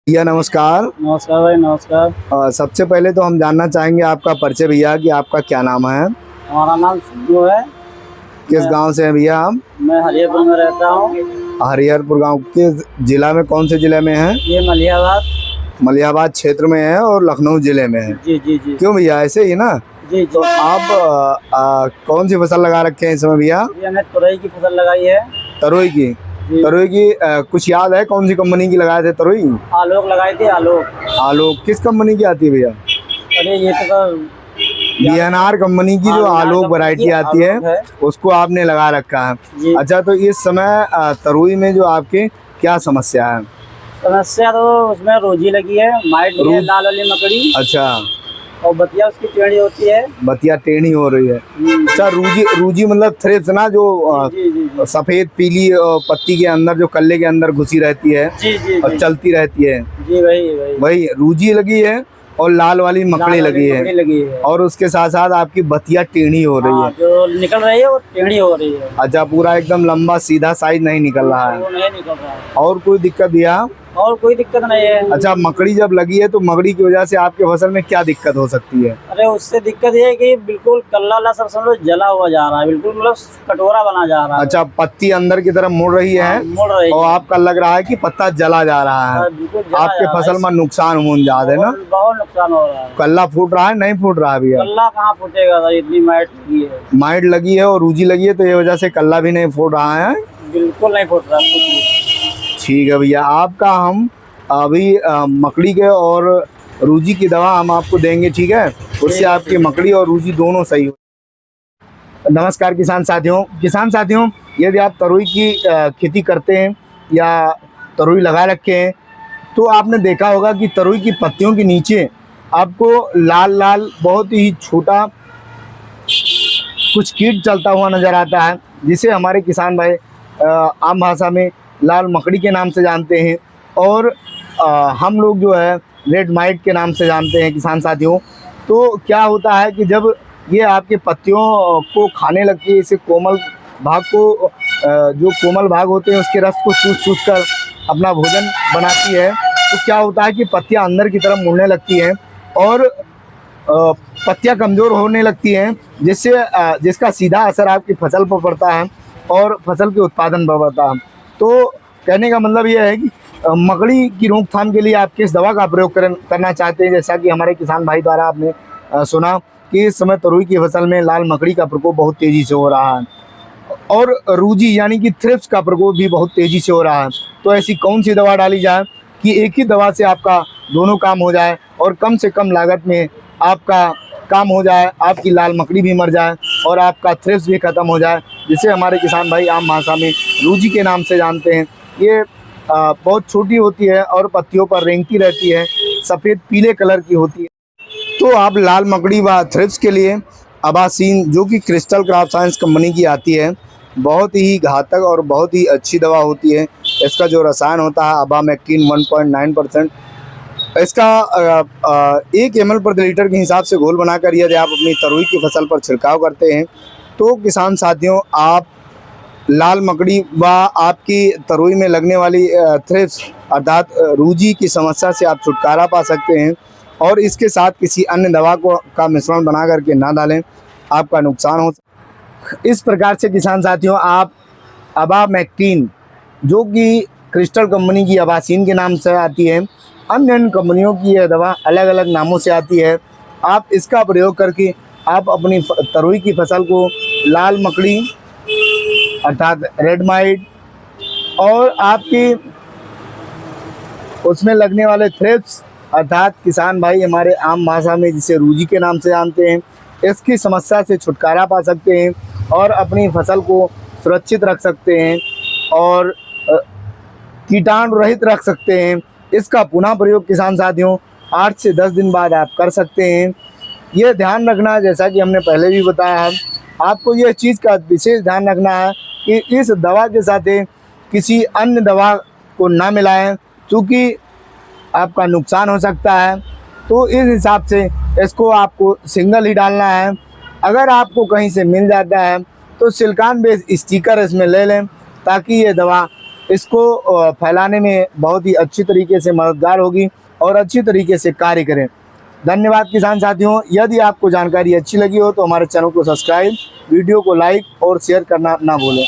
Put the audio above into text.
भैया नमस्कार। नमस्कार भाई, नमस्कार। सबसे पहले तो हम जानना चाहेंगे आपका परिचय भैया कि आपका क्या नाम है। हमारा नाम सिद्धू है। किस गांव से हैं भैया आप? मैं हरियापुर में रहता हूँ। हरिहरपुर गांव के जिला में, कौन से जिले में है? ये मलियाबाद। मलियाबाद क्षेत्र में है और लखनऊ जिले में है। जी जी जी। क्यों भैया, ऐसे ही ना? जी तो जी। आप कौन सी फसल लगा रखे हैं इसमें भैया? ये हमने तुरई की फसल लगाई है। तरोई की? जी। तरोई की कुछ याद है कौन सी कंपनी की लगाए थे तरोई? आलोक लगाई थी, आलोक। आलोक किस कंपनी की आती है भैया? अरे ये तो DNR कंपनी की जो आलोक वैरायटी आती है उसको आपने लगा रखा है। जी। अच्छा, तो इस समय तरोई में जो आपके क्या समस्या है? समस्या तो उसमें रोजी लगी है, माइट भी है, लाल वाली मकड़ी। अच्छा, और बतिया उसकी टेढ़ी होती है। बतिया टेढ़ी हो रही है। अच्छा, रूजी रूजी मतलब थ्रिप्स ना, जो जी जी जी। सफेद पीली पत्ती के अंदर, जो कल्ले के अंदर घुसी रहती है जी जी और जी। चलती रहती है, जी वही वही। वही रूजी लगी है। और लाल वाली मकड़ी लगी है। है। और उसके साथ साथ आपकी बतिया टेढ़ी हो रही है। जो निकल रही है वो टेढ़ी हो रही है। अच्छा, पूरा एकदम लंबा सीधा साइज नहीं निकल रहा वो है। नहीं निकल रहा है। और कोई दिक्कत भैया? और कोई दिक्कत नहीं है। अच्छा, मकड़ी जब लगी है तो मकड़ी की वजह से आपके फसल में क्या दिक्कत हो सकती है? अरे उससे दिक्कत ये है कि बिल्कुल कल्ला सब समझो जला हुआ जा रहा है, बिल्कुल मतलब कटोरा बना जा रहा है। अच्छा, पत्ती अंदर की तरफ मुड़ रही है। मुड़ रही और है। आपका लग रहा है कि पत्ता जला जा रहा है। बिल्कुल जला आपके जा रहा फसल है। में नुकसान हो जाता है ना? बहुत नुकसान हो रहा है। कल्ला फूट रहा है, नहीं फूट रहा है भैया? कल्ला कहाँ फूटेगा सर, इतनी माइट लगी है। माइट लगी है और रूजी लगी है, तो ये वजह से कल्ला भी नहीं फूट रहा है। बिल्कुल नहीं फूट रहा कुछ भी। ठीक है भैया, आपका हम अभी मकड़ी के और रूजी की दवा हम आपको देंगे, ठीक है? उससे आपकी मकड़ी और रूजी दोनों सही हो। नमस्कार किसान साथियों, यदि आप तरोई की खेती करते हैं या तरोई लगा रखे हैं तो आपने देखा होगा कि तरोई की पत्तियों के नीचे आपको लाल लाल बहुत ही छोटा कुछ कीट चलता हुआ नज़र आता है, जिसे हमारे किसान भाई आम भाषा में लाल मकड़ी के नाम से जानते हैं। और हम लोग जो है रेड माइट के नाम से जानते हैं किसान साथियों। तो क्या होता है कि जब ये आपके पत्तियों को खाने लगती है, इसे कोमल भाग को जो कोमल भाग होते हैं उसके रस को चूस कर अपना भोजन बनाती है, तो क्या होता है कि पत्तियां अंदर की तरफ मुड़ने लगती हैं और पत्तियां कमज़ोर होने लगती हैं, जिसका सीधा असर आपकी फसल पर पड़ता है और फसल के उत्पादन पर पड़ता है। तो कहने का मतलब यह है कि मकड़ी की रोकथाम के लिए आप किस दवा का प्रयोग करना चाहते हैं? जैसा कि हमारे किसान भाई द्वारा आपने सुना कि इस समय तरोई की फसल में लाल मकड़ी का प्रकोप बहुत तेज़ी से हो रहा है और रूजी यानी कि थ्रिप्स का प्रकोप भी बहुत तेज़ी से हो रहा है। तो ऐसी कौन सी दवा डाली जाए कि एक ही दवा से आपका दोनों काम हो जाए और कम से कम लागत में आपका काम हो जाए, आपकी लाल मकड़ी भी मर जाए और आपका थ्रिप्स भी ख़त्म हो जाए, जिसे हमारे किसान भाई आम भाषा में रूजी के नाम से जानते हैं। ये बहुत छोटी होती है और पत्तियों पर रेंगती रहती है, सफ़ेद पीले कलर की होती है। तो आप लाल मकड़ी व थ्रिप्स के लिए अबासीन, जो कि क्रिस्टल क्रॉप साइंस कंपनी की आती है, बहुत ही घातक और बहुत ही अच्छी दवा होती है। इसका जो रसायन होता है अबामेक्टिन 1.9%, इसका 1 ml प्रति लीटर के हिसाब से घोल बनाकर यदि आप अपनी तरोई की फसल पर छिड़काव करते हैं तो किसान साथियों, आप लाल मकड़ी व आपकी तरोई में लगने वाली थ्रिप्स अर्थात रूजी की समस्या से आप छुटकारा पा सकते हैं। और इसके साथ किसी अन्य दवा का मिश्रण बना करके ना डालें, आपका नुकसान हो। इस प्रकार से किसान साथियों, आप अबामेक्टिन, जो कि क्रिस्टल कंपनी की अबासीन के नाम से आती है, अन्य कंपनियों की यह दवा अलग अलग नामों से आती है, आप इसका प्रयोग करके आप अपनी तरोई की फसल को लाल मकड़ी अर्थात रेड माइट और आपकी उसमें लगने वाले थ्रिप्स अर्थात किसान भाई हमारे आम भाषा में जिसे रूजी के नाम से जानते हैं, इसकी समस्या से छुटकारा पा सकते हैं और अपनी फसल को सुरक्षित रख सकते हैं और कीटाणु रहित रख सकते हैं। इसका पुनः प्रयोग किसान साथियों 8 से 10 दिन बाद आप कर सकते हैं। यह ध्यान रखना, जैसा कि हमने पहले भी बताया, आपको यह चीज़ का विशेष ध्यान रखना है कि इस दवा के साथ किसी अन्य दवा को ना मिलाएं, क्योंकि आपका नुकसान हो सकता है। तो इस हिसाब से इसको आपको सिंगल ही डालना है। अगर आपको कहीं से मिल जाता है तो सिलिकॉन बेस्ड स्टिकर इसमें ले लें, ताकि ये दवा इसको फैलाने में बहुत ही अच्छी तरीके से मददगार होगी और अच्छी तरीके से कार्य करें। धन्यवाद किसान साथियों। यदि आपको जानकारी अच्छी लगी हो तो हमारे चैनल को सब्सक्राइब, वीडियो को लाइक और शेयर करना ना भूलें।